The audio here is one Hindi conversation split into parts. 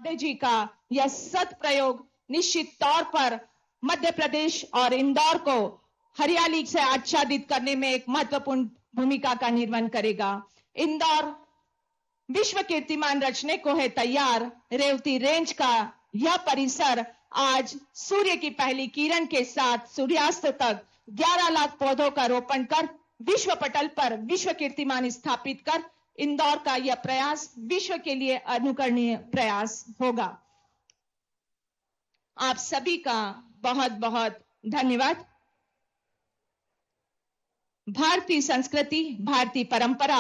मोदी जी का यह सत प्रयोग निश्चित तौर पर मध्य प्रदेश और इंदौर को हरियाली से आच्छादित करने में एक महत्वपूर्ण भूमिका का निर्वहन करेगा। इंदौर विश्व कीर्तिमान रचने को है तैयार। रेवती रेंज का यह परिसर आज सूर्य की पहली किरण के साथ सूर्यास्त तक 11 लाख पौधों का रोपण कर विश्व पटल पर विश्व कीर्तिमान स्थापित कर इंदौर का यह प्रयास विश्व के लिए अनुकरणीय प्रयास होगा। आप सभी का बहुत बहुत धन्यवाद। भारतीय संस्कृति, भारतीय परंपरा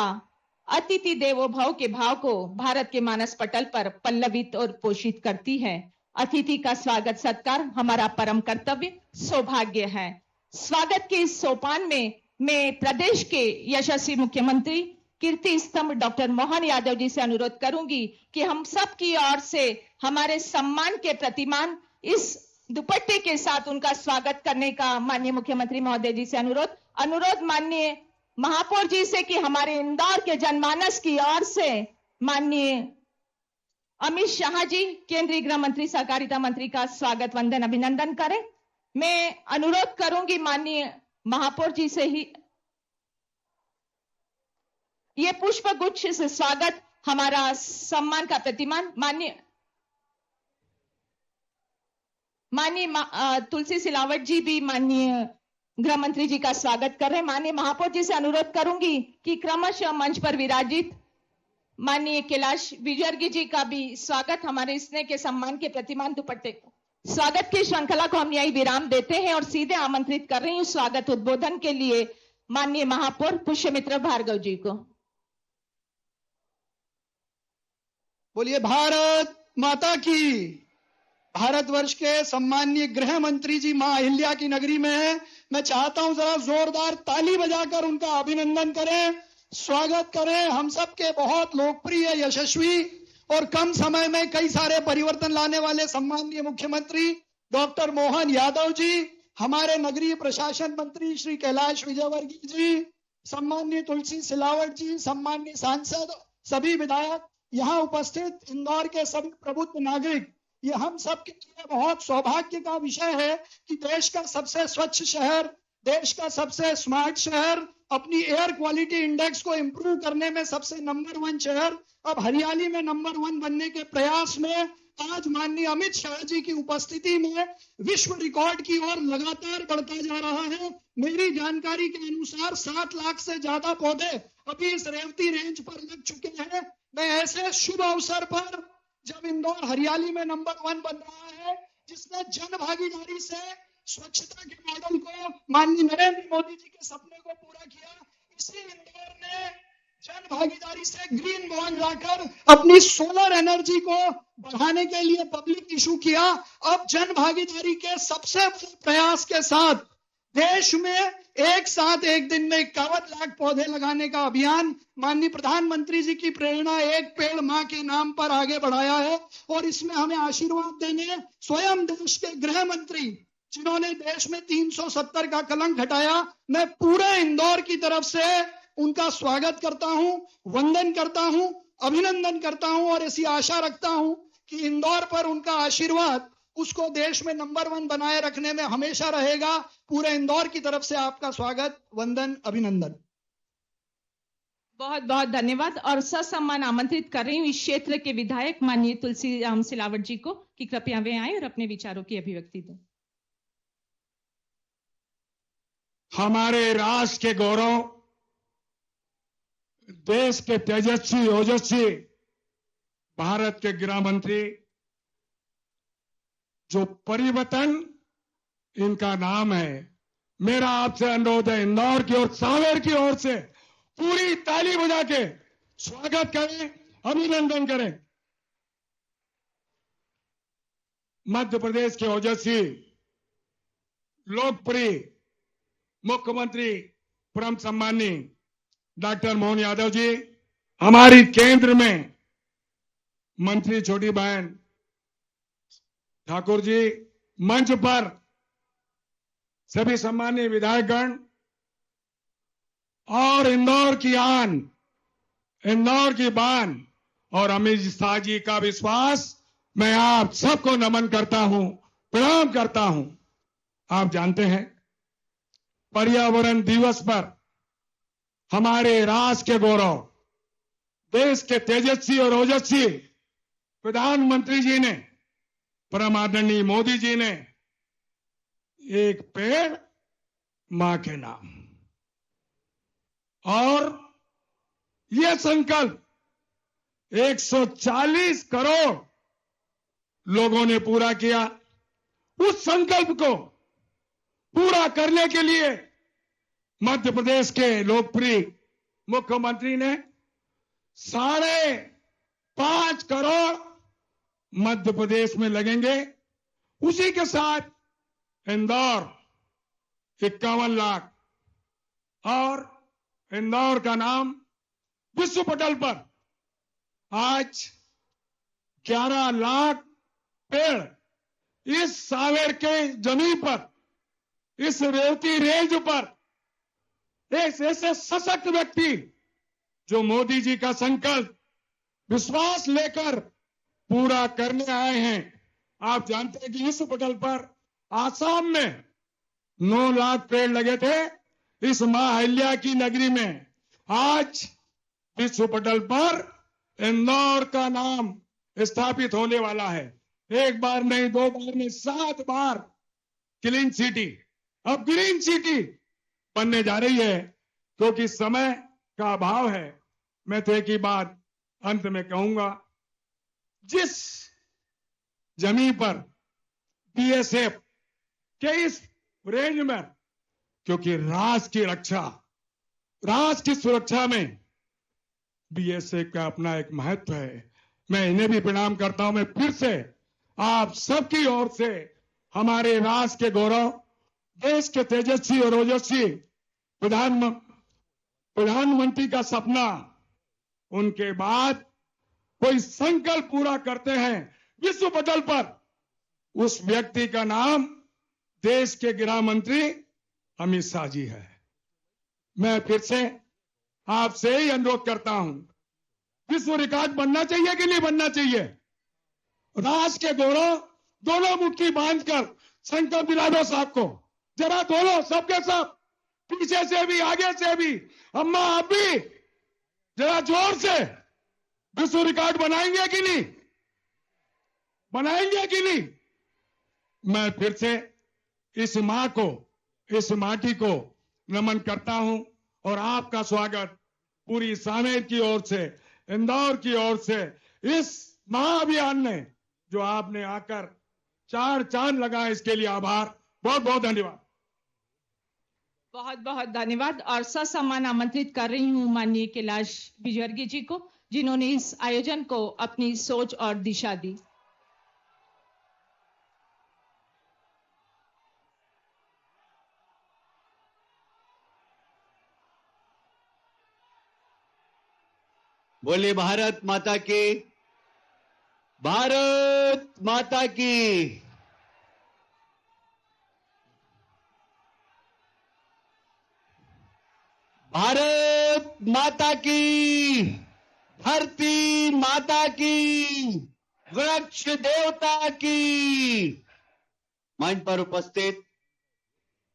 अतिथि देवो भव के भाव को भारत के मानस पटल पर पल्लवित और पोषित करती है। अतिथि का स्वागत सत्कार हमारा परम कर्तव्य सौभाग्य है। स्वागत के इस सोपान में मैं प्रदेश के यशस्वी मुख्यमंत्री कीर्ति स्तंभ डॉक्टर मोहन यादव जी से अनुरोध करूंगी कि हम सब की ओर से हमारे सम्मान के प्रतिमान इस दुपट्टे के साथ उनका स्वागत करने का माननीय मुख्यमंत्री महोदय जी से अनुरोध माननीय महापौर जी से कि हमारे इंदौर के जनमानस की ओर से माननीय अमित शाह जी केंद्रीय गृह मंत्री सहकारिता मंत्री का स्वागत वंदन अभिनंदन करें। मैं अनुरोध करूंगी माननीय महापौर जी से ही ये पुष्प गुच्छ से स्वागत हमारा सम्मान का प्रतिमान माननीय तुलसी सिलावट जी भी माननीय गृह मंत्री जी का स्वागत कर रहे हैं। माननीय महापौर जी से अनुरोध करूंगी कि क्रमशः मंच पर विराजित माननीय कैलाश विजयवर्गीय जी का भी स्वागत हमारे स्नेह के सम्मान के प्रतिमान दुपट्टे स्वागत की श्रृंखला को हम यही विराम देते हैं और सीधे आमंत्रित कर रही हूं स्वागत उद्बोधन के लिए माननीय महापौर पुष्यमित्र भार्गव जी को। बोलिए भारत माता की। भारतवर्ष के सम्माननीय गृह मंत्री जी मां अहिल्या की नगरी में है। मैं चाहता हूं जरा जोरदार ताली बजाकर उनका अभिनंदन करें, स्वागत करें। हम सबके बहुत लोकप्रिय, यशस्वी और कम समय में कई सारे परिवर्तन लाने वाले सम्माननीय मुख्यमंत्री डॉक्टर मोहन यादव जी, हमारे नगरीय प्रशासन मंत्री श्री कैलाश विजयवर्गीय जी, सम्माननीय तुलसी सिलावट जी, सम्माननीय सांसद, सभी विधायक, यहाँ उपस्थित इंदौर के सभी प्रबुद्ध नागरिक, ये हम सब के लिए बहुत सौभाग्य का विषय है कि देश का सबसे स्वच्छ शहर, देश का सबसे स्मार्ट शहर, अपनी एयर क्वालिटी इंडेक्स को इंप्रूव करने में सबसे नंबर 1 शहर, अब हरियाली में नंबर 1 बनने के प्रयास में आज माननीय अमित शाह जी की उपस्थिति में विश्व रिकॉर्ड की ओर लगातार बढ़ता जा रहा है। मेरी जानकारी के अनुसार 7 लाख से ज्यादा पौधे अभी इस रेवती रेंज पर लग चुके हैं। मैं ऐसे शुभ अवसर पर जब इंदौर हरियाली में नंबर 1 बन रहा है, जिसने जन भागीदारी से स्वच्छता के मॉडल को माननीय नरेंद्र मोदी जी के सपने को पूरा किया, इसी इंदौर ने जन भागीदारी से ग्रीन बॉन्ड लाकर अपनी सोलर एनर्जी को बढ़ाने के लिए पब्लिक इशू किया। अब जन भागीदारी के सबसे बड़े प्रयास के साथ देश में एक साथ एक दिन में 51 लाख पौधे लगाने का अभियान माननीय प्रधानमंत्री जी की प्रेरणा एक पेड़ मां के नाम पर आगे बढ़ाया है। और इसमें हमें आशीर्वाद देने स्वयं देश के गृह मंत्री, जिन्होंने देश में 370 का कलंक हटाया, मैं पूरे इंदौर की तरफ से उनका स्वागत करता हूं, वंदन करता हूं, अभिनंदन करता हूं और ऐसी आशा रखता हूं कि इंदौर पर उनका आशीर्वाद उसको देश में नंबर 1 बनाए रखने में हमेशा रहेगा। पूरे इंदौर की तरफ से आपका स्वागत, वंदन, अभिनंदन। बहुत बहुत धन्यवाद और ससम्मान आमंत्रित कर रही हूँ इस क्षेत्र के विधायक माननीय तुलसी सिलावट जी को कि कृपया वे आए और अपने विचारों की अभिव्यक्ति दें। हमारे राष्ट्र के गौरव, देश के तेजस्वी ओजस्वी भारत के गृह मंत्री, जो परिवर्तन इनका नाम है, मेरा आपसे अनुरोध है इंदौर की ओर, सांवेर की ओर से पूरी ताली बजा के स्वागत करें, अभिनंदन करें। मध्य प्रदेश के ओजस्वी लोकप्रिय मुख्यमंत्री परम सम्माननीय डॉक्टर मोहन यादव जी, हमारी केंद्र में मंत्री छोटी बहन ठाकुर जी, मंच पर सभी सम्मानीय विधायकगण और इंदौर की आन, इंदौर की बान और अमित शाह जी का विश्वास मैं आप सबको नमन करता हूं, प्रणाम करता हूं। आप जानते हैं, पर्यावरण दिवस पर हमारे राष्ट्र के गौरव, देश के तेजस्वी और ओजस्वी प्रधानमंत्री जी ने, परम आदरणीय मोदी जी ने एक पेड़ मां के नाम और यह संकल्प 140 करोड़ लोगों ने पूरा किया। उस संकल्प को पूरा करने के लिए मध्य प्रदेश के लोकप्रिय मुख्यमंत्री ने 5.5 करोड़ मध्य प्रदेश में लगेंगे। उसी के साथ इंदौर 51 लाख और इंदौर का नाम विश्व पटल पर आज 11 लाख पेड़ इस सावेर के जमीन पर, इस रेवती रेंज पर एक ऐसे सशक्त व्यक्ति जो मोदी जी का संकल्प विश्वास लेकर पूरा करने आए हैं। आप जानते हैं कि इस पटल पर आसाम में 9 लाख पेड़ लगे थे। इस मां अहिल्या की नगरी में आज विश्व पटल पर इंदौर का नाम स्थापित होने वाला है। एक बार नहीं, 2 बार नहीं, 7 बार क्लीन सिटी, अब ग्रीन सिटी बनने जा रही है। क्योंकि समय का अभाव है, मैं तो एक ही बात अंत में कहूंगा, जिस जमीन पर बीएसएफ के इस रेंज में, क्योंकि राष्ट्र की रक्षा, राष्ट्र की सुरक्षा में बीएसएफ का अपना एक महत्व है। मैं इन्हें भी प्रणाम करता हूं। मैं फिर से आप सबकी ओर से हमारे राष्ट्र के गौरव, देश के तेजस्वी और ओजस्वी प्रधानमंत्री का सपना, उनके बाद कोई संकल्प पूरा करते हैं विश्व पटल पर, उस व्यक्ति का नाम देश के गृह मंत्री अमित शाह जी है। मैं फिर से आपसे ही अनुरोध करता हूं, विश्व रिकॉर्ड बनना चाहिए कि नहीं बनना चाहिए? राष्ट्र के गौरव दोनों मुट्ठी बांधकर संकल्प दिला दो साहब को, जरा दोनों सबके सब, पीछे से भी आगे से भी। अम्मा आप भी जरा जोर से विश्व रिकॉर्ड बनाएंगे कि नहीं? बनाएंगे कि नहीं? मैं फिर से इस मां को, इस माटी को नमन करता हूं और आपका स्वागत पूरी सामेर की ओर से, इंदौर की ओर से, इस महाअभियान ने जो आपने आकर 4 चांद लगाए, इसके लिए आभार, बहुत बहुत धन्यवाद। बहुत बहुत धन्यवाद। और ससम्मान आमंत्रित कर रही हूं माननीय कैलाश विजयवर्गीय जी को, जिन्होंने इस आयोजन को अपनी सोच और दिशा दी। बोले भारत माता की, भारत माता की। भारत माता की, धरती माता की, वृक्ष देवता की। मंच पर उपस्थित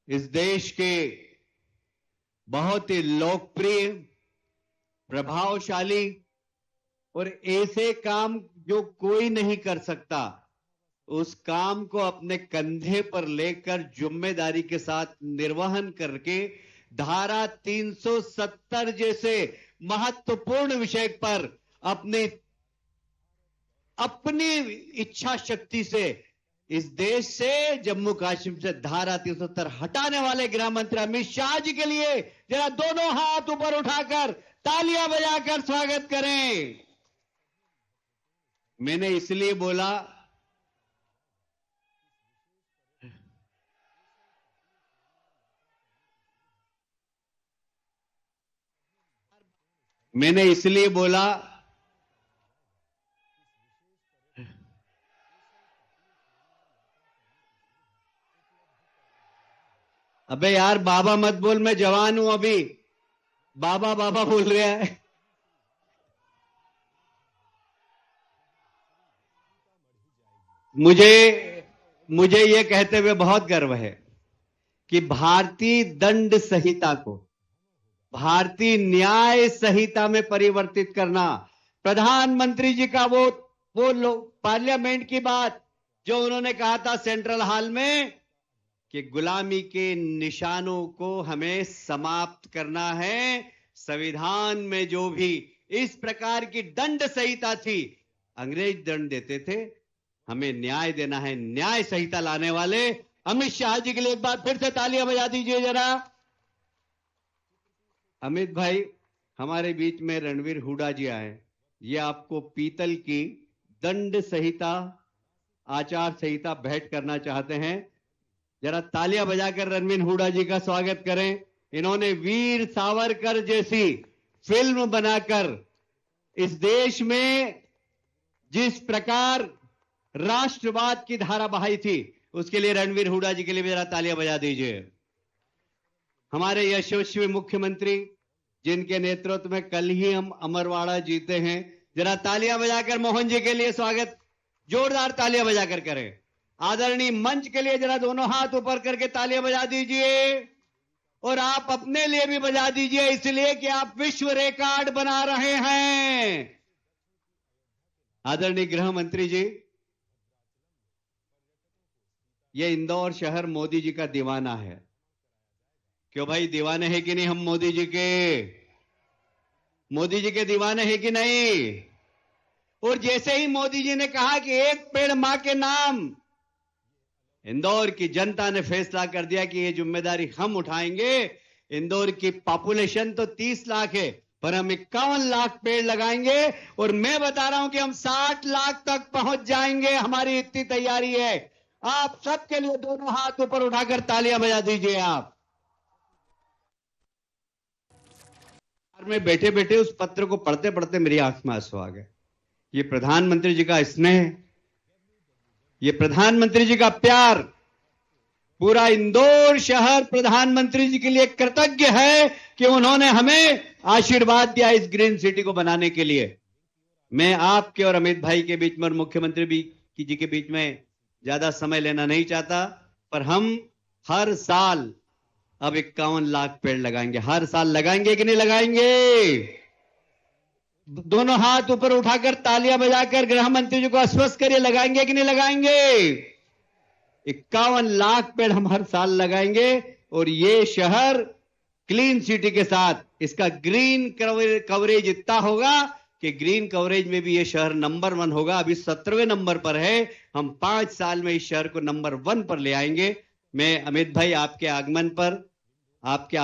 इस देश के बहुत ही लोकप्रिय, प्रभावशाली और ऐसे काम जो कोई नहीं कर सकता, उस काम को अपने कंधे पर लेकर जिम्मेदारी के साथ निर्वहन करके धारा 370 जैसे महत्वपूर्ण विषय पर अपनी इच्छा शक्ति से इस देश से, जम्मू कश्मीर से धारा 370 हटाने वाले गृह मंत्री अमित शाह जी के लिए जरा दोनों हाथ ऊपर उठाकर तालियां बजाकर स्वागत करें। मैंने इसलिए बोला, अबे यार बाबा मत बोल, मैं जवान हूं अभी, बाबा बाबा बोल रहा है। मुझे ये कहते हुए बहुत गर्व है कि भारतीय दंड संहिता को भारतीय न्याय संहिता में परिवर्तित करना, प्रधानमंत्री जी का वो पार्लियामेंट की बात जो उन्होंने कहा था सेंट्रल हॉल में कि गुलामी के निशानों को हमें समाप्त करना है। संविधान में जो भी इस प्रकार की दंड संहिता थी, अंग्रेज दंड देते थे, हमें न्याय देना है। न्याय संहिता लाने वाले अमित शाह जी के लिए एक बार फिर से तालियां बजा दीजिए जरा। अमित भाई, हमारे बीच में रणवीर हुड्डा जी आए, ये आपको पीतल की दंड संहिता, आचार संहिता भेंट करना चाहते हैं। जरा तालियां बजाकर रणवीर हुड्डा जी का स्वागत करें। इन्होंने वीर सावरकर जैसी फिल्म बनाकर इस देश में जिस प्रकार राष्ट्रवाद की धारा बहाई थी, उसके लिए रणवीर हुड्डा जी के लिए भी जरा तालियां बजा दीजिए। हमारे यशस्वी मुख्यमंत्री जिनके नेतृत्व में कल ही हम अमरवाड़ा जीते हैं, जरा तालियां बजाकर मोहन जी के लिए स्वागत, जोरदार तालियां बजाकर करें। आदरणीय मंच के लिए जरा दोनों हाथ ऊपर करके तालियां बजा दीजिए और आप अपने लिए भी बजा दीजिए, इसलिए कि आप विश्व रिकॉर्ड बना रहे हैं। आदरणीय गृह मंत्री जी, ये इंदौर शहर मोदी जी का दीवाना है। क्यों भाई, दीवाने हैं कि नहीं हम मोदी जी के? मोदी जी के दीवाने हैं कि नहीं? और जैसे ही मोदी जी ने कहा कि एक पेड़ मां के नाम, इंदौर की जनता ने फैसला कर दिया कि ये जिम्मेदारी हम उठाएंगे। इंदौर की पॉपुलेशन तो 30 लाख है, पर हम 51 लाख पेड़ लगाएंगे और मैं बता रहा हूं कि हम 60 लाख तक पहुंच जाएंगे। हमारी इतनी तैयारी है। आप सबके लिए दोनों हाथ ऊपर उठाकर तालियां बजा दीजिए। आप में बैठे बैठे उस पत्र को पढ़ते पढ़ते मेरी आंख में आंसू आ गए। ये प्रधानमंत्री जी का स्नेह, ये प्रधानमंत्री जी का प्यार, पूरा इंदौर शहर प्रधानमंत्री जी के लिए कृतज्ञ है कि उन्होंने हमें आशीर्वाद दिया इस ग्रीन सिटी को बनाने के लिए। मैं आपके और अमित भाई के बीच में और मुख्यमंत्री जी के बीच में ज्यादा समय लेना नहीं चाहता, पर हम हर साल अब 51 लाख पेड़ लगाएंगे। हर साल लगाएंगे कि नहीं लगाएंगे? दोनों हाथ ऊपर उठाकर तालियां बजाकर गृह मंत्री जी को आश्वस्त करिए, लगाएंगे कि नहीं लगाएंगे? 51 लाख पेड़ हम हर साल लगाएंगे और ये शहर क्लीन सिटी के साथ इसका ग्रीन कवरेज इतना होगा कि ग्रीन कवरेज में भी ये शहर नंबर 1 होगा। अभी 17वें नंबर पर है, हम 5 साल में इस शहर को नंबर 1 पर ले आएंगे। मैं अमित भाई, आपके आगमन पर, आपके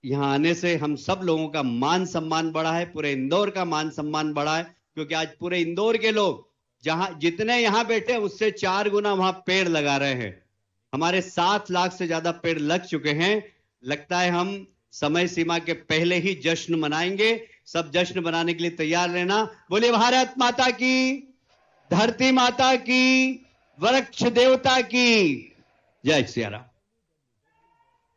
यहां आने से हम सब लोगों का मान सम्मान बढ़ा है, पूरे इंदौर का मान सम्मान बढ़ा है, क्योंकि आज पूरे इंदौर के लोग जहां जितने यहां बैठे उससे 4 गुना वहां पेड़ लगा रहे हैं। हमारे 7 लाख से ज्यादा पेड़ लग चुके हैं। लगता है हम समय सीमा के पहले ही जश्न मनाएंगे। सब जश्न मनाने के लिए तैयार रहना। बोलिए भारत माता की, धरती माता की, वृक्ष देवता की जय सिया राम।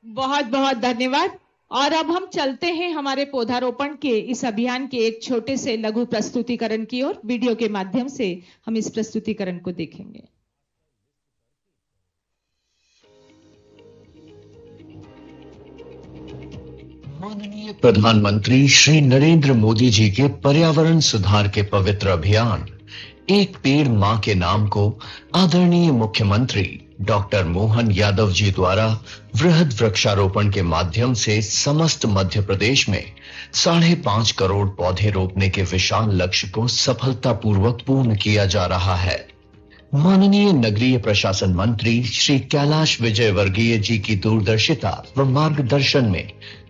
बहुत बहुत धन्यवाद। और अब हम चलते हैं हमारे पौधारोपण के इस अभियान के एक छोटे से लघु प्रस्तुतिकरण की ओर। वीडियो के माध्यम से हम इस प्रस्तुतिकरण को देखेंगे। माननीय प्रधानमंत्री श्री नरेंद्र मोदी जी के पर्यावरण सुधार के पवित्र अभियान एक पेड़ मां के नाम को आदरणीय मुख्यमंत्री डॉक्टर मोहन यादव जी द्वारा वृहद वृक्षारोपण के माध्यम से समस्त मध्य प्रदेश में 5.5 करोड़ पौधे रोपने के विशाल लक्ष्य को सफलतापूर्वक पूर्ण किया जा रहा है। माननीय नगरीय प्रशासन मंत्री श्री कैलाश विजयवर्गीय जी की दूरदर्शिता व मार्गदर्शन में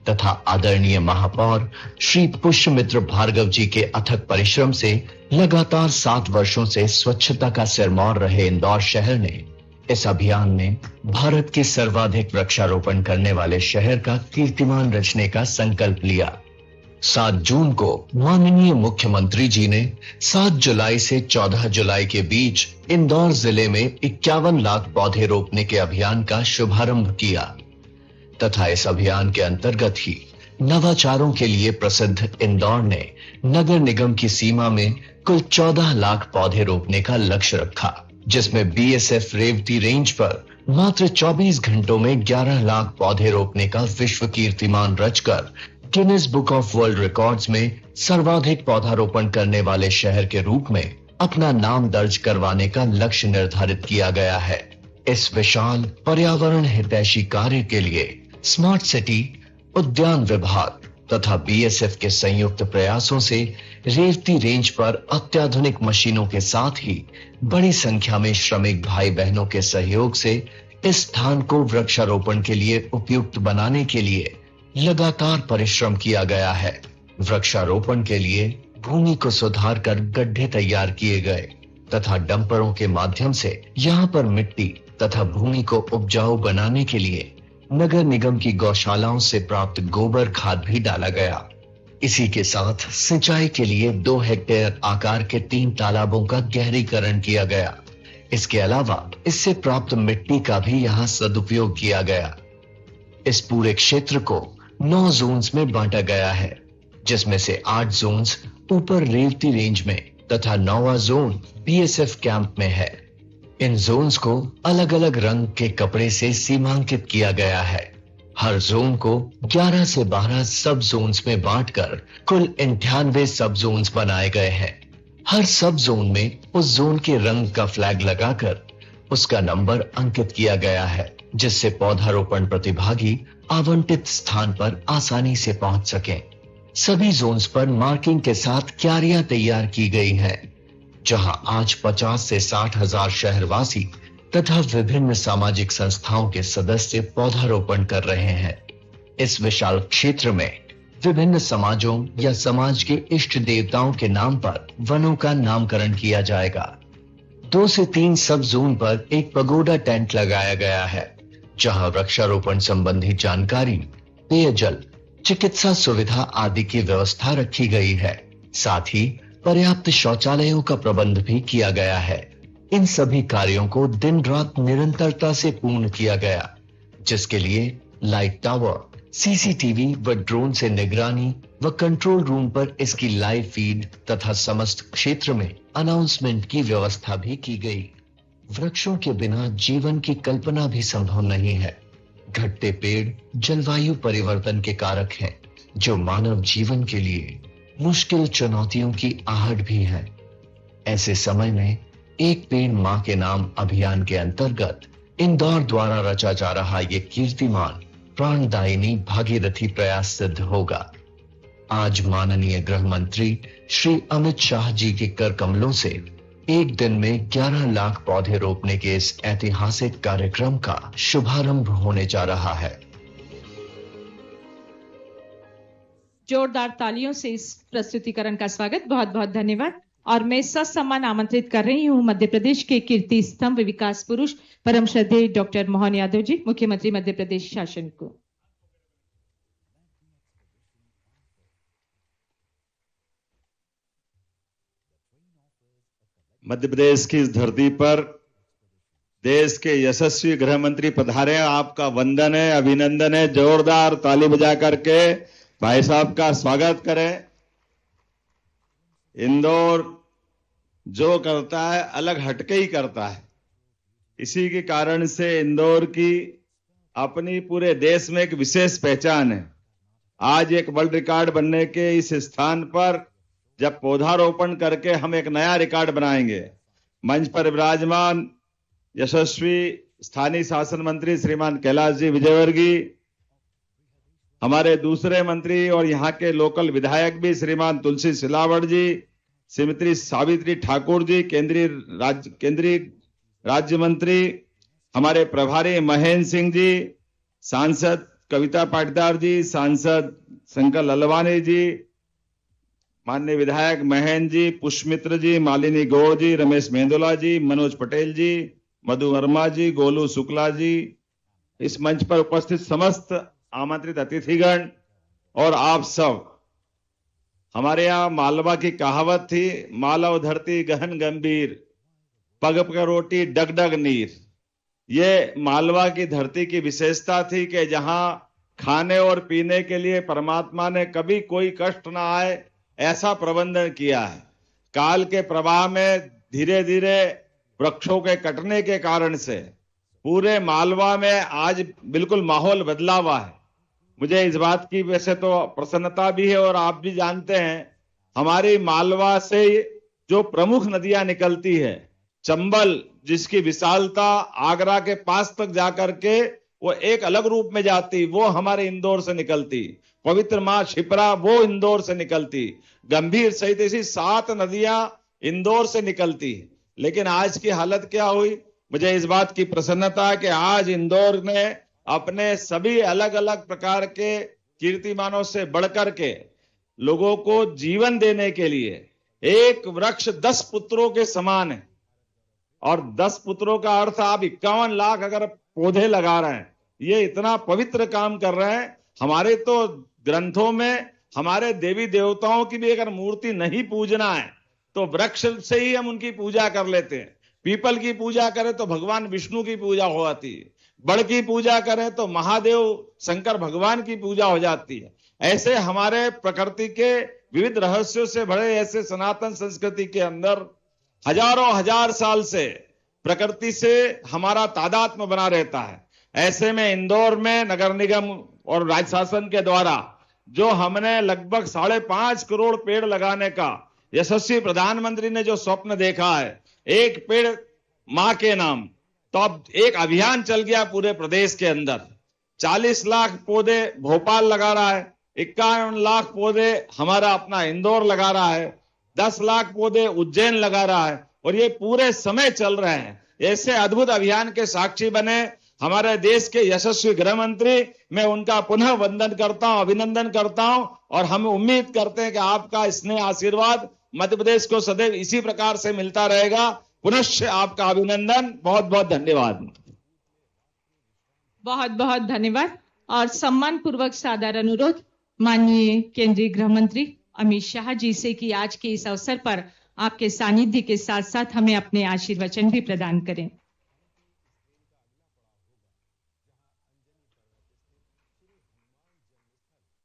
तथा आदरणीय महापौर श्री पुष्यमित्र भार्गव जी के अथक परिश्रम से लगातार 7 वर्षों से स्वच्छता का सिरमौर रहे इंदौर शहर ने इस अभियान में भारत के सर्वाधिक वृक्षारोपण करने वाले शहर का कीर्तिमान रचने का संकल्प लिया। 7 जून को माननीय मुख्यमंत्री जी ने 7 जुलाई से 14 जुलाई के बीच इंदौर जिले में 51 लाख पौधे रोपने के अभियान का शुभारंभ किया तथा इस अभियान के अंतर्गत ही नवाचारों के लिए प्रसिद्ध इंदौर ने नगर निगम की सीमा में कुल 14 लाख पौधे रोपने का लक्ष्य रखा, जिसमें बीएसएफ रेवती रेंज पर मात्र 24 घंटों में 11 लाख पौधे रोपने का विश्व कीर्तिमान रचकर Guinness book of world records में सर्वाधिक पौधारोपण करने वाले शहर के रूप में अपना नाम दर्ज करवाने का लक्ष्य निर्धारित किया गया है। इस विशाल पर्यावरण हितैषी कार्य के लिए स्मार्ट सिटी, उद्यान विभाग तथा बीएसएफ के संयुक्त प्रयासों से रेवती रेंज पर अत्याधुनिक मशीनों के साथ ही बड़ी संख्या में श्रमिक भाई बहनों के सहयोग से इस स्थान को वृक्षारोपण के लिए उपयुक्त बनाने के लिए लगातार परिश्रम किया गया है। वृक्षारोपण के लिए भूमि को सुधार कर गड्ढे तैयार किए गए तथा डंपरों के माध्यम से यहाँ पर मिट्टी तथा भूमि को उपजाऊ बनाने के लिए नगर निगम की गौशालाओं से प्राप्त गोबर खाद भी डाला गया। इसी के साथ सिंचाई के लिए 2 हेक्टेयर आकार के 3 तालाबों का गहरीकरण किया गया। इसके अलावा इससे प्राप्त मिट्टी का भी यहाँ सदुपयोग किया गया। इस पूरे क्षेत्र को 9 जोन्स में बांटा गया है, जिसमें से 8 जोन्स ऊपर रेवती रेंज में तथा 9वां जोन बीएसएफ कैंप में है। इन जोन्स को अलग अलग रंग के कपड़े से सीमांकित किया गया है। हर जोन को 11 से 12 सब जोन्स में बांटकर कुल 98 सब जोन्स बनाए गए हैं। हर सब जोन में उस जोन के रंग का फ्लैग लगाकर उसका नंबर अंकित किया गया है, जिससे पौधारोपण प्रतिभागी आवंटित स्थान पर आसानी से पहुंच सकें। सभी जोन्स पर मार्किंग के साथ क्यारियां तैयार की गई हैं, जहां आज 50 से 60 हजार शहरवासी तथा विभिन्न सामाजिक संस्थाओं के सदस्य पौधारोपण कर रहे हैं। इस विशाल क्षेत्र में विभिन्न समाजों या समाज के इष्ट देवताओं के नाम पर वनों का नामकरण किया जाएगा। 2 से 3 सब जोन पर एक पगोडा टेंट लगाया गया है, जहां वृक्षारोपण संबंधी जानकारी, पेयजल, चिकित्सा सुविधा आदि की व्यवस्था रखी गई है। साथ ही पर्याप्त शौचालयों का प्रबंध भी किया गया है। इन सभी कार्यों को दिन रात निरंतरता से पूर्ण किया गया, जिसके लिए लाइट टावर, सीसीटीवी व ड्रोन से निगरानी व कंट्रोल रूम पर इसकी लाइव फीड तथा समस्त क्षेत्र में अनाउंसमेंट की व्यवस्था भी की गई। वृक्षों के बिना जीवन की कल्पना भी संभव नहीं है। घटते पेड़ जलवायु परिवर्तन के कारक हैं, जो मानव जीवन के लिए मुश्किल चुनौतियों की आहट भी है। ऐसे समय में एक पेड़ मां के नाम अभियान के अंतर्गत इंदौर द्वारा रचा जा रहा ये कीर्तिमान प्राणदायिनी भागीरथी प्रयास सिद्ध होगा। आज माननीय गृह मंत्री श्री अमित शाह जी के कर कमलों से एक दिन में 11 लाख पौधे रोपने के इस ऐतिहासिक कार्यक्रम का शुभारंभ होने जा रहा है। जोरदार तालियों से इस प्रस्तुतिकरण का स्वागत। बहुत बहुत धन्यवाद। और मैं ससम्मान आमंत्रित कर रही हूं मध्य प्रदेश के कीर्ति स्तंभ विकास पुरुष परम श्रद्धेय डॉक्टर मोहन यादव जी, मुख्यमंत्री मध्य प्रदेश शासन को। मध्य प्रदेश की इस धरती पर देश के यशस्वी गृह मंत्री पधारे, आपका वंदन है, अभिनंदन है। जोरदार ताली बजा करके भाई साहब का स्वागत करें। इंदौर जो करता है अलग हटके ही करता है। इसी के कारण से इंदौर की अपनी पूरे देश में एक विशेष पहचान है। आज एक वर्ल्ड रिकॉर्ड बनने के इस स्थान पर जब पौधारोपण करके हम एक नया रिकॉर्ड बनाएंगे। मंच पर विराजमान यशस्वी स्थानीय शासन मंत्री श्रीमान कैलाश जी विजयवर्गीय, हमारे दूसरे मंत्री और यहाँ के लोकल विधायक भी श्रीमान तुलसी सिलावट जी, श्रीमती सावित्री ठाकुर जी, केंद्रीय राज्य मंत्री हमारे प्रभारी महेंद्र सिंह जी, सांसद कविता पाटीदार जी, सांसद शंकर ललवानी जी, माननीय विधायक महेंद्र जी, पुष्पमित्र जी, मालिनी गौड़ जी, रमेश मेंदोला जी, मनोज पटेल जी, मधु वर्मा जी, गोलू शुक्ला जी, इस मंच पर उपस्थित समस्त आमंत्रित अतिथिगण और आप सब। हमारे यहाँ मालवा की कहावत थी, मालव धरती गहन गंभीर, पग पग रोटी डग डग नीर। ये मालवा की धरती की विशेषता थी कि जहां खाने और पीने के लिए परमात्मा ने कभी कोई कष्ट ना आए ऐसा प्रबंधन किया है। काल के प्रवाह में धीरे धीरे वृक्षों के कटने के कारण से पूरे मालवा में आज बिल्कुल माहौल बदला हुआ है। मुझे इस बात की वैसे तो प्रसन्नता भी है और आप भी जानते हैं हमारी मालवा से जो प्रमुख नदियां निकलती है, चंबल जिसकी विशालता आगरा के पास तक जाकर के वो एक अलग रूप में जाती, वो हमारे इंदौर से निकलती। पवित्र मां शिप्रा वो इंदौर से निकलती। गंभीर सहित ऐसी 7 नदियां इंदौर से निकलती। लेकिन आज की हालत क्या हुई? मुझे इस बात की प्रसन्नता है कि आज इंदौर ने अपने सभी अलग अलग प्रकार के कीर्तिमानों से बढ़कर के लोगों को जीवन देने के लिए एक वृक्ष 10 पुत्रों के समान है। और 10 पुत्रों का अर्थ आप 51 लाख अगर पौधे लगा रहे हैं, ये इतना पवित्र काम कर रहे हैं। हमारे तो ग्रंथों में हमारे देवी देवताओं की भी अगर मूर्ति नहीं पूजना है तो वृक्ष से ही हम उनकी पूजा कर लेते हैं। पीपल की पूजा करें तो भगवान विष्णु की पूजा हो जाती है, बड़ की पूजा करें तो महादेव शंकर भगवान की पूजा हो जाती है। ऐसे हमारे प्रकृति के विविध रहस्यों से भरे ऐसे सनातन संस्कृति के अंदर हजारों हजार साल से प्रकृति से हमारा तादात्म्य बना रहता है। ऐसे में इंदौर में नगर निगम और राज्य शासन के द्वारा जो हमने लगभग 5.5 करोड़ पेड़ लगाने का यशस्वी प्रधानमंत्री ने जो स्वप्न देखा है, एक पेड़ मां के नाम, तो अब एक अभियान चल गया पूरे प्रदेश के अंदर। 40 लाख पौधे भोपाल लगा रहा है, 51 लाख पौधे हमारा अपना इंदौर लगा रहा है, 10 लाख पौधे उज्जैन लगा रहा है, और ये पूरे समय चल रहे हैं। ऐसे अद्भुत अभियान के साक्षी बने हमारे देश के यशस्वी गृह मंत्री। मैं उनका पुनः वंदन करता हूं, अभिनंदन करता हूं, और हम उम्मीद करते हैं कि आपका स्नेह आशीर्वाद मध्य प्रदेश को सदैव इसी प्रकार से मिलता रहेगा। पुनश्च आपका अभिनंदन, बहुत बहुत धन्यवाद। बहुत बहुत धन्यवाद। और सम्मान पूर्वक सादर अनुरोध माननीय केंद्रीय गृह मंत्री अमित शाह जी से कि आज के इस अवसर पर आपके सानिध्य के साथ साथ हमें अपने आशीर्वचन भी प्रदान करें।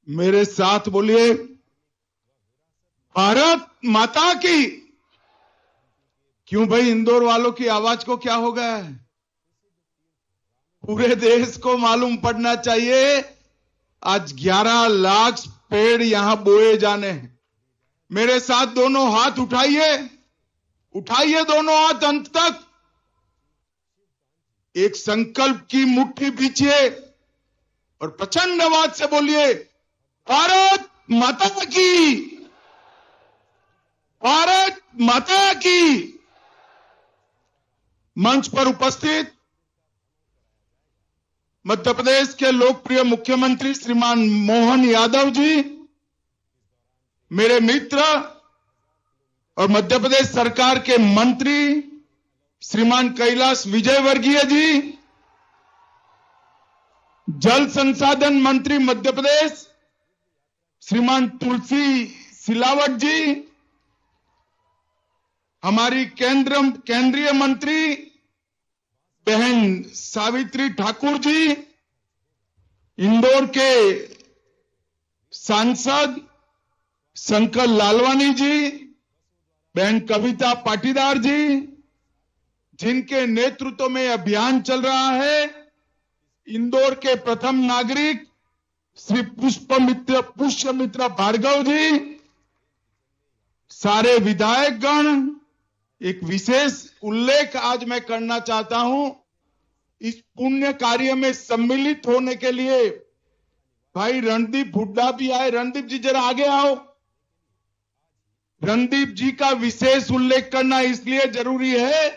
मेरे साथ बोलिए, भारत माता की। क्यों भाई, इंदौर वालों की आवाज को क्या हो गया है? पूरे देश को मालूम पड़ना चाहिए आज 11 लाख पेड़ यहां बोए जाने हैं। मेरे साथ दोनों हाथ उठाइए, उठाइए दोनों हाथ अंत तक, एक संकल्प की मुट्ठी बीचिए और प्रचंड आवाज से बोलिए, भारत माता की, भारत माता की। मंच पर उपस्थित मध्य प्रदेश के लोकप्रिय मुख्यमंत्री श्रीमान मोहन यादव जी, मेरे मित्र और मध्य प्रदेश सरकार के मंत्री श्रीमान कैलाश विजयवर्गीय जी, जल संसाधन मंत्री मध्य प्रदेश श्रीमान तुलसी सिलावट जी, हमारी केंद्रीय मंत्री बहन सावित्री ठाकुर जी, इंदौर के सांसद शंकर लालवानी जी, बहन कविता पाटीदार जी, जिनके नेतृत्व में अभियान चल रहा है, इंदौर के प्रथम नागरिक श्री पुष्यमित्र भार्गव जी, सारे विधायकगण, एक विशेष उल्लेख आज मैं करना चाहता हूं। इस पुण्य कार्य में सम्मिलित होने के लिए भाई रणदीप हुड्डा भी आए। रणदीप जी जरा आगे आओ। रणदीप जी का विशेष उल्लेख करना इसलिए जरूरी है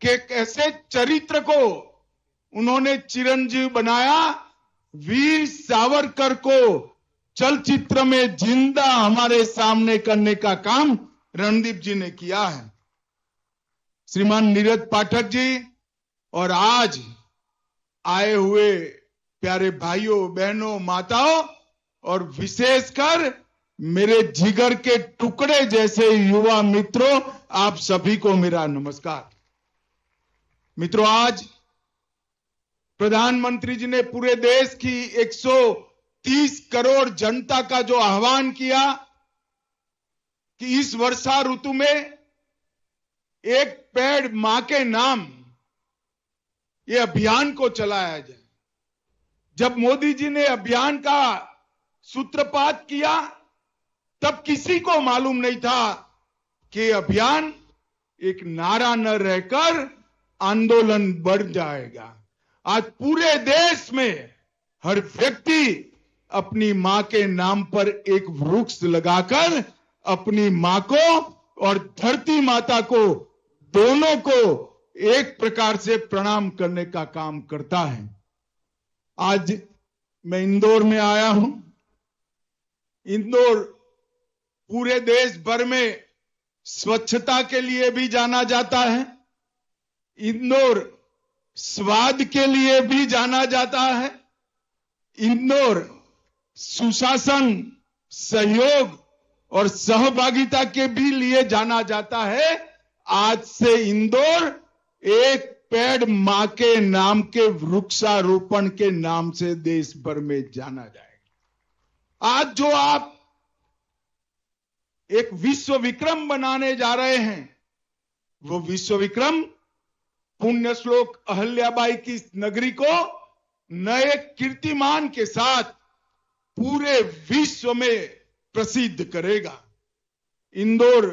कि कैसे चरित्र को उन्होंने चिरंजीव बनाया। वीर सावरकर को चलचित्र में जिंदा हमारे सामने करने का काम रणदीप जी ने किया है। श्रीमान नीरज पाठक जी और आज आए हुए प्यारे भाइयों बहनों माताओं और विशेषकर मेरे जिगर के टुकड़े जैसे युवा मित्रों, आप सभी को मेरा नमस्कार। मित्रों, आज प्रधानमंत्री जी ने पूरे देश की 130 करोड़ जनता का जो आह्वान किया कि इस वर्षा ऋतु में 1 पेड़ मां के नाम, ये अभियान को चलाया जाए। जब मोदी जी ने अभियान का सूत्रपात किया तब किसी को मालूम नहीं था कि अभियान एक नारा न रहकर आंदोलन बढ़ जाएगा। आज पूरे देश में हर व्यक्ति अपनी मां के नाम पर एक वृक्ष लगाकर अपनी मां को और धरती माता को, दोनों को एक प्रकार से प्रणाम करने का काम करता है। आज मैं इंदौर में आया हूं। इंदौर पूरे देश भर में स्वच्छता के लिए भी जाना जाता है। इंदौर स्वाद के लिए भी जाना जाता है। इंदौर सुशासन, सहयोग और सहभागिता के भी लिए जाना जाता है। आज से इंदौर एक पेड़ मां के नाम के वृक्षारोपण के नाम से देश भर में जाना जाएगा। आज जो आप एक विश्व विक्रम बनाने जा रहे हैं, वो विश्व विक्रम पुण्य श्लोक अहल्याबाई की नगरी को नए कीर्तिमान के साथ पूरे विश्व में प्रसिद्ध करेगा। इंदौर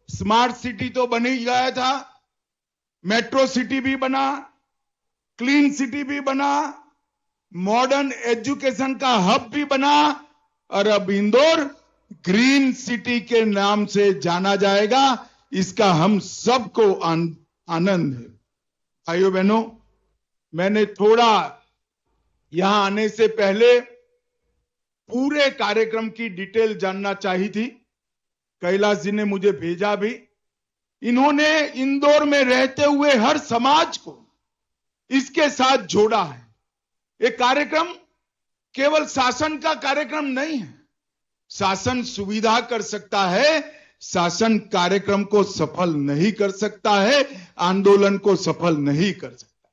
स्मार्ट सिटी तो बन ही गया था, मेट्रो सिटी भी बना, क्लीन सिटी भी बना, मॉडर्न एजुकेशन का हब भी बना और अब इंदौर ग्रीन सिटी के नाम से जाना जाएगा। इसका हम सबको आनंद है। भाइयों बहनों, मैंने थोड़ा यहां आने से पहले पूरे कार्यक्रम की डिटेल जानना चाहिए थी। कैलाश जी ने मुझे भेजा भी। इन्होंने इंदौर में रहते हुए हर समाज को इसके साथ जोड़ा है। ये कार्यक्रम केवल शासन का कार्यक्रम नहीं है। शासन सुविधा कर सकता है, शासन कार्यक्रम को सफल नहीं कर सकता है, आंदोलन को सफल नहीं कर सकता।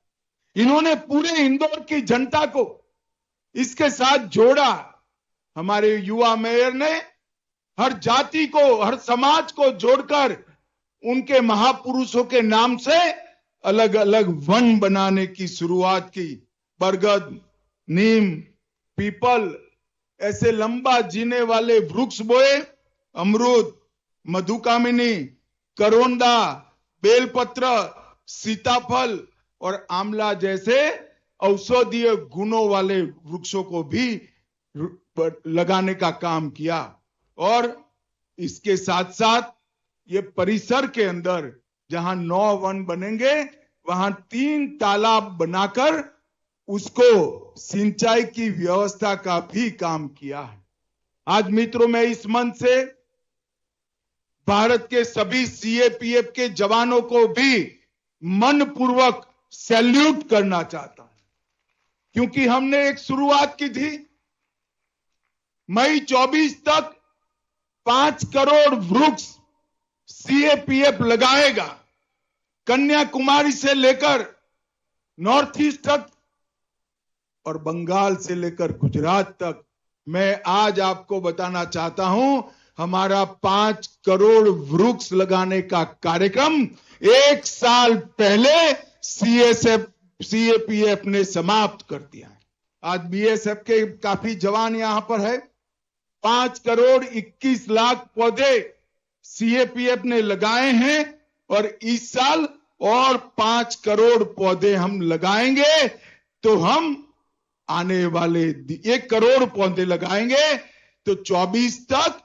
इन्होंने पूरे इंदौर की जनता को इसके साथ जोड़ा। हमारे युवा मेयर ने हर जाति को, हर समाज को जोड़कर उनके महापुरुषों के नाम से अलग अलग वन बनाने की शुरुआत की। बरगद, नीम, पीपल, ऐसे लंबा जीने वाले वृक्ष बोए। अमरूद, मधुकामिनी, करोंदा, बेलपत्र, सीताफल और आंवला जैसे औषधीय गुणों वाले वृक्षों को भी लगाने का काम किया। और इसके साथ साथ ये परिसर के अंदर जहां 9 वन बनेंगे, वहां 3 तालाब बनाकर उसको सिंचाई की व्यवस्था का भी काम किया है। आज मित्रों, मैं इस मंच से भारत के सभी सीएपीएफ के जवानों को भी मनपूर्वक सैल्यूट करना चाहता हूं, क्योंकि हमने एक शुरुआत की थी। मई 24 तक 5 करोड़ वृक्ष सीएपीएफ लगाएगा। कन्याकुमारी से लेकर नॉर्थ ईस्ट तक और बंगाल से लेकर गुजरात तक। मैं आज आपको बताना चाहता हूं, हमारा 5 करोड़ वृक्ष लगाने का कार्यक्रम 1 साल पहले सीएपीएफ ने समाप्त कर दिया है। आज बीएसएफ के काफी जवान यहां पर है। 5 करोड़ 21 लाख पौधे सीएपीएफ ने लगाए हैं और इस साल और 5 करोड़ पौधे हम लगाएंगे तो हम आने वाले 1 करोड़ पौधे लगाएंगे तो 24 तक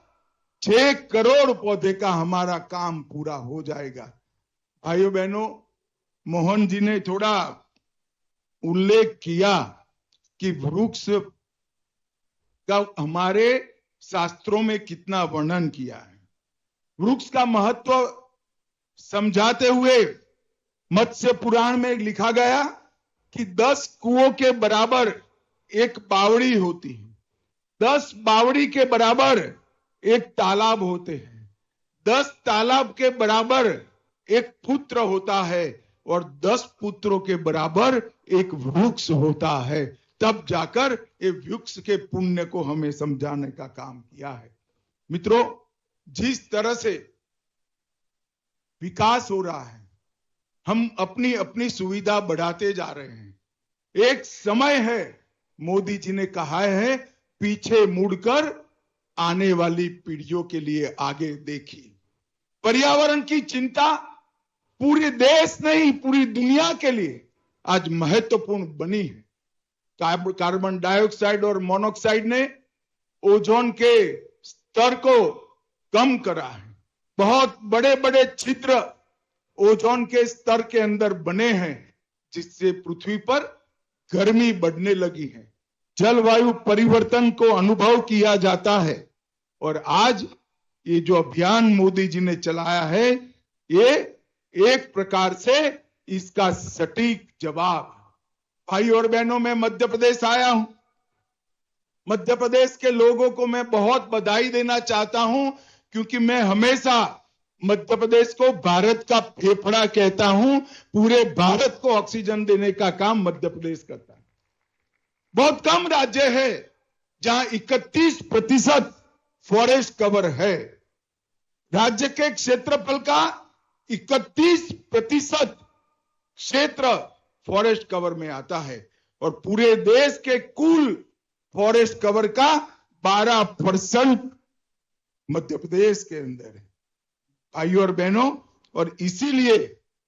6 करोड़ पौधे का हमारा काम पूरा हो जाएगा। भाइयों बहनों, मोहन जी ने थोड़ा उल्लेख किया कि वृक्ष का हमारे शास्त्रों में कितना वर्णन किया है। वृक्ष का महत्व समझाते हुए मत्स्य पुराण में लिखा गया कि 10 कुओं के बराबर एक बावड़ी होती है, 10 बावड़ी के बराबर एक तालाब होते हैं, 10 तालाब के बराबर एक पुत्र होता है और 10 पुत्रों के बराबर एक वृक्ष होता है। तब जाकर ये वृक्ष के पुण्य को हमें समझाने का काम किया है। मित्रों, जिस तरह से विकास हो रहा है, हम अपनी अपनी सुविधा बढ़ाते जा रहे हैं। एक समय है, मोदी जी ने कहा है, पीछे मुड़कर आने वाली पीढ़ियों के लिए आगे देखिए। पर्यावरण की चिंता पूरे देश नहीं, पूरी दुनिया के लिए आज महत्वपूर्ण बनी है। कार्बन डाइऑक्साइड और मोनोऑक्साइड ने ओजोन के स्तर को कम करा है। बहुत बड़े बड़े छिद्र ओजोन के स्तर के अंदर बने हैं, जिससे पृथ्वी पर गर्मी बढ़ने लगी है। जलवायु परिवर्तन को अनुभव किया जाता है और आज ये जो अभियान मोदी जी ने चलाया है, ये एक प्रकार से इसका सटीक जवाब। भाई और बहनों, मैं मध्य प्रदेश आया हूं। मध्य प्रदेश के लोगों को मैं बहुत बधाई देना चाहता हूं, क्योंकि मैं हमेशा मध्य प्रदेश को भारत का फेफड़ा कहता हूं। पूरे भारत को ऑक्सीजन देने का काम मध्य प्रदेश करता है। बहुत कम राज्य है जहां 31% फॉरेस्ट कवर है। राज्य के क्षेत्रफल का 31% क्षेत्र फॉरेस्ट कवर में आता है और पूरे देश के कुल फॉरेस्ट कवर का 12% मध्य प्रदेश के अंदर है। भाइयों और बहनों, और इसीलिए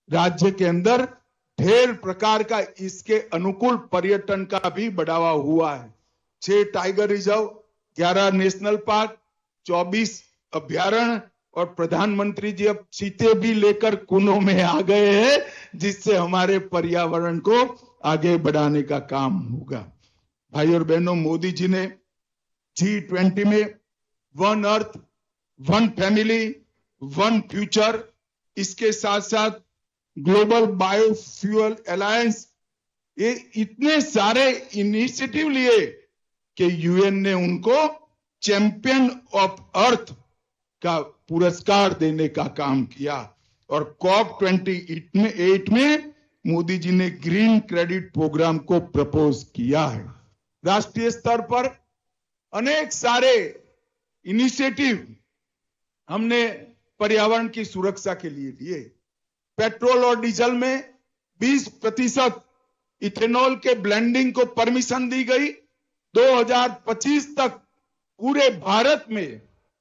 राज्य के अंदर ढेर प्रकार का इसके अनुकूल पर्यटन का भी बढ़ावा हुआ है। 6 टाइगर रिजर्व, 11 नेशनल पार्क, 24 अभ्यारण्य और प्रधानमंत्री जी अब चीते भी लेकर कुनों में आ गए हैं, जिससे हमारे पर्यावरण को आगे बढ़ाने का काम होगा। भाई और बहनों, मोदी जी ने G20 में one earth, one family, one future, इसके साथ साथ ग्लोबल बायोफ्यूल अलायंस, ये इतने सारे इनिशिएटिव लिए कि यूएन ने उनको चैंपियन ऑफ अर्थ का पुरस्कार देने का काम किया। और COP28 में मोदी जी ने ग्रीन क्रेडिट प्रोग्राम को प्रपोज किया है। राष्ट्रीय स्तर पर अनेक सारे इनिशिएटिव हमने पर्यावरण की सुरक्षा के लिए लिए। पेट्रोल और डीजल में 20% इथेनॉल के ब्लेंडिंग को परमिशन दी गई। 2025 तक पूरे भारत में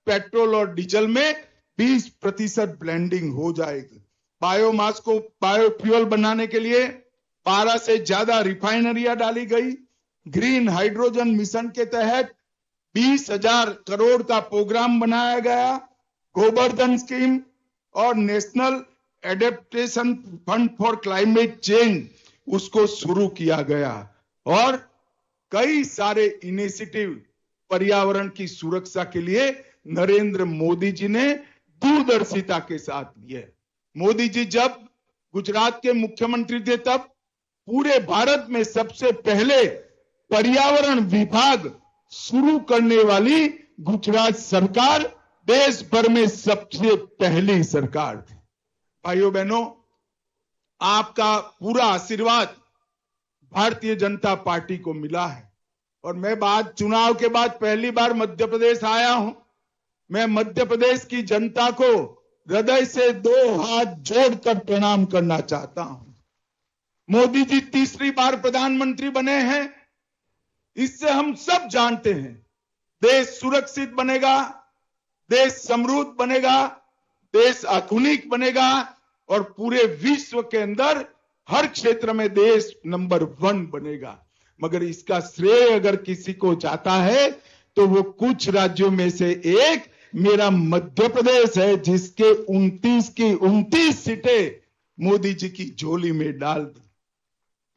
पेट्रोल और डीजल में 20% ब्लेंडिंग हो जाएगी। बायोमास को बायोफ्यूल बनाने के लिए 12 से ज्यादा रिफाइनरियां डाली गई। ग्रीन हाइड्रोजन मिशन के तहत 20,000 करोड़ का प्रोग्राम बनाया गया। गोवर्धन स्कीम और national adaptation fund for climate change, उसको शुरू किया गया। और कई सारे इनिशिएटिव पर्यावरण की सुरक्षा के लिए नरेंद्र मोदी जी ने दूरदर्शिता के साथ लिए। मोदी जी जब गुजरात के मुख्यमंत्री थे, तब पूरे भारत में सबसे पहले पर्यावरण विभाग शुरू करने वाली गुजरात सरकार देश भर में सबसे पहली सरकार थी। भाइयों बहनों, आपका पूरा आशीर्वाद भारतीय जनता पार्टी को मिला है। और मैं चुनाव के बाद पहली बार मध्य प्रदेश आया हूं। मैं मध्य प्रदेश की जनता को हृदय से 2 हाथ जोड़कर प्रणाम करना चाहता हूं। मोदी जी तीसरी बार प्रधानमंत्री बने हैं। इससे हम सब जानते हैं, देश सुरक्षित बनेगा, देश समृद्ध बनेगा, देश आधुनिक बनेगा और पूरे विश्व के अंदर हर क्षेत्र में देश नंबर 1 बनेगा। मगर इसका श्रेय अगर किसी को जाता है तो वो कुछ राज्यों में से एक मेरा मध्य प्रदेश है, जिसके 29 की 29 सीटें मोदी जी की झोली में डाल दी।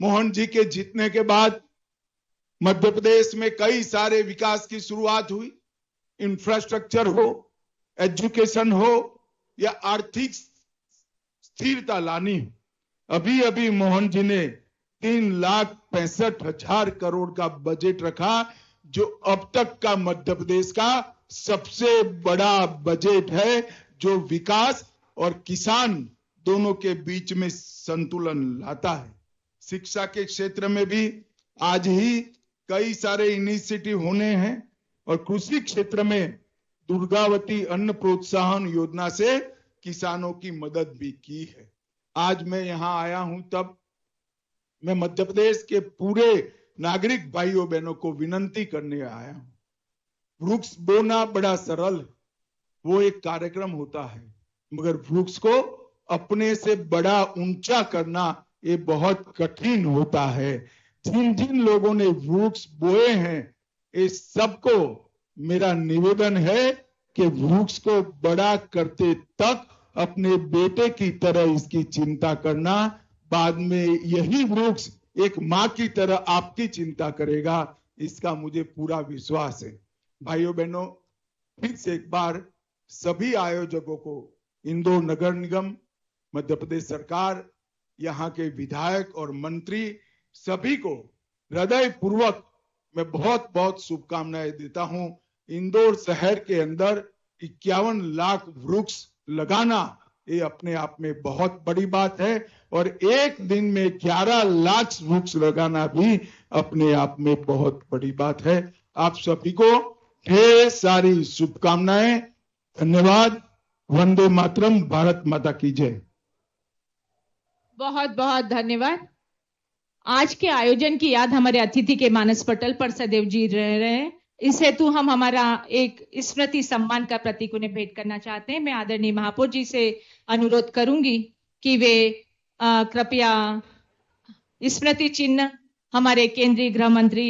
मोहन जी के जीतने के बाद मध्य प्रदेश में कई सारे विकास की शुरुआत हुई। इंफ्रास्ट्रक्चर हो, एजुकेशन हो या आर्थिक स्थिरता लानी हो। अभी अभी मोहन जी ने 3,65,000 करोड़ का बजट रखा, जो अब तक का मध्य प्रदेश का सबसे बड़ा बजट है, जो विकास और किसान दोनों के बीच में संतुलन लाता है। शिक्षा के क्षेत्र में भी आज ही कई सारे इनिशिएटिव होने हैं और कृषि क्षेत्र में दुर्गावती अन्न प्रोत्साहन योजना से किसानों की मदद भी की है। आज मैं यहाँ आया हूं, तब मैं मध्य प्रदेश के पूरे नागरिक भाइयों बहनों को विनंती करने आया हूं। वृक्ष बोना बड़ा सरल, वो एक कार्यक्रम होता है, मगर वृक्ष को अपने से बड़ा ऊंचा करना ये बहुत कठिन होता है। जिन जिन लोगों ने वृक्ष बोए हैं, इस सबको मेरा निवेदन है कि वृक्ष को बड़ा करते तक अपने बेटे की तरह इसकी चिंता करना। बाद में यही वृक्ष एक माँ की तरह आपकी चिंता करेगा, इसका मुझे पूरा विश्वास है। भाइयों बहनों, फिर से एक बार सभी आयोजकों को, इंदौर नगर निगम, मध्य प्रदेश सरकार, यहाँ के विधायक और मंत्री, सभी को हृदय पूर्वक मैं बहुत बहुत शुभकामनाएं देता हूं। इंदौर शहर के अंदर 51 लाख वृक्ष लगाना ये अपने आप में बहुत बड़ी बात है, और एक दिन में 11 लाख वृक्ष लगाना भी अपने आप में बहुत बड़ी बात है। आप सभी को ढेर सारी शुभकामनाएं। धन्यवाद। वंदे मातरम। भारत माता की जय। बहुत बहुत धन्यवाद। आज के आयोजन की याद हमारे अतिथि के मानस पटल पर सदैव जी रहे हैं। इस हेतु हम हमारा एक स्मृति सम्मान का प्रतीक उन्हें भेंट करना चाहते हैं। मैं आदरणीय महापौर जी से अनुरोध करूंगी कि वे कृपया स्मृति चिन्ह हमारे केंद्रीय गृह मंत्री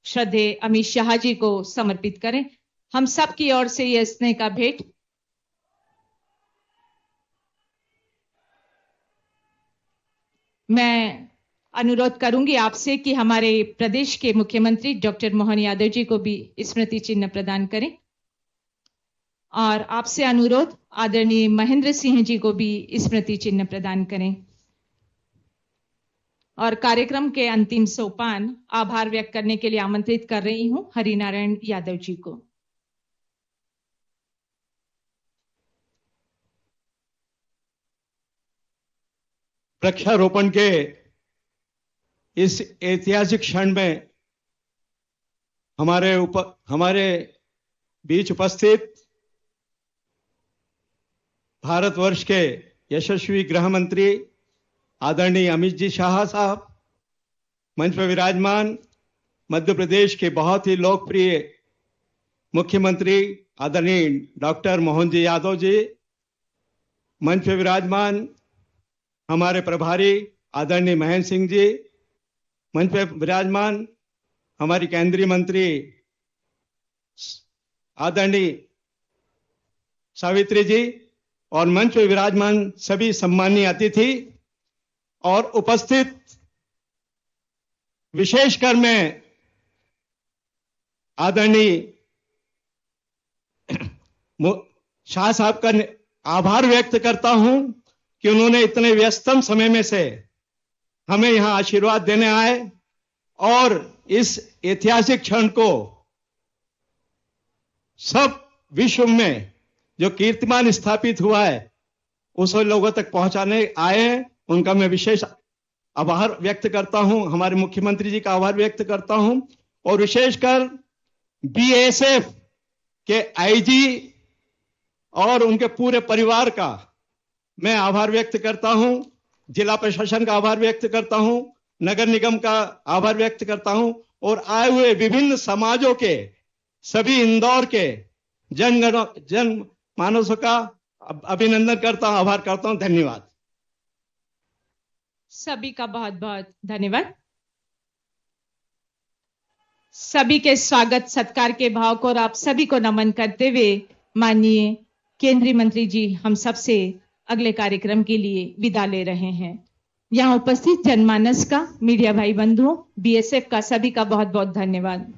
श्रद्धेय अमित शाह जी को समर्पित करें। हम सब की ओर से यह स्नेह का भेंट। मैं अनुरोध करूंगी आपसे कि हमारे प्रदेश के मुख्यमंत्री डॉक्टर मोहन यादव जी को भी स्मृति चिन्ह प्रदान करें, और आपसे अनुरोध आदरणीय महेंद्र सिंह जी को भी स्मृति चिन्ह प्रदान करें। और कार्यक्रम के अंतिम सोपान आभार व्यक्त करने के लिए आमंत्रित कर रही हूं हरिनारायण यादव जी को। वृक्षारोपण के इस ऐतिहासिक क्षण में हमारे बीच उपस्थित भारतवर्ष के यशस्वी गृह मंत्री आदरणीय अमित जी शाह साहब, मंच पर विराजमान मध्य प्रदेश के बहुत ही लोकप्रिय मुख्यमंत्री आदरणीय डॉक्टर मोहन जी यादव जी, मंच पर विराजमान हमारे प्रभारी आदरणीय महेंद्र सिंह जी, मंच पर विराजमान हमारी केंद्रीय मंत्री आदरणीय सावित्री जी, और मंच पर विराजमान सभी सम्मानीय अतिथि और उपस्थित, विशेषकर मैं आदरणीय शाह साहब का आभार व्यक्त करता हूं कि उन्होंने इतने व्यस्तम समय में से हमें यहां आशीर्वाद देने आए और इस ऐतिहासिक क्षण को सब विश्व में जो कीर्तिमान स्थापित हुआ है उस लोगों तक पहुंचाने आए हैं। उनका मैं विशेष आभार व्यक्त करता हूं, हमारे मुख्यमंत्री जी का आभार व्यक्त करता हूं, और विशेषकर बीएसएफ के आईजी और उनके पूरे परिवार का मैं आभार व्यक्त करता हूं, जिला प्रशासन का आभार व्यक्त करता हूं, नगर निगम का आभार व्यक्त करता हूं, और आए हुए विभिन्न समाजों के सभी इंदौर के जन मानसों का अभिनंदन करता हूं, आभार करता हूं। धन्यवाद। सभी का बहुत बहुत धन्यवाद। सभी के स्वागत सत्कार के भाव को और आप सभी को नमन करते हुए माननीय केंद्रीय मंत्री जी हम सबसे अगले कार्यक्रम के लिए विदा ले रहे हैं। यहाँ उपस्थित जनमानस का, मीडिया भाई बंधुओं, बीएसएफ का, सभी का बहुत बहुत धन्यवाद।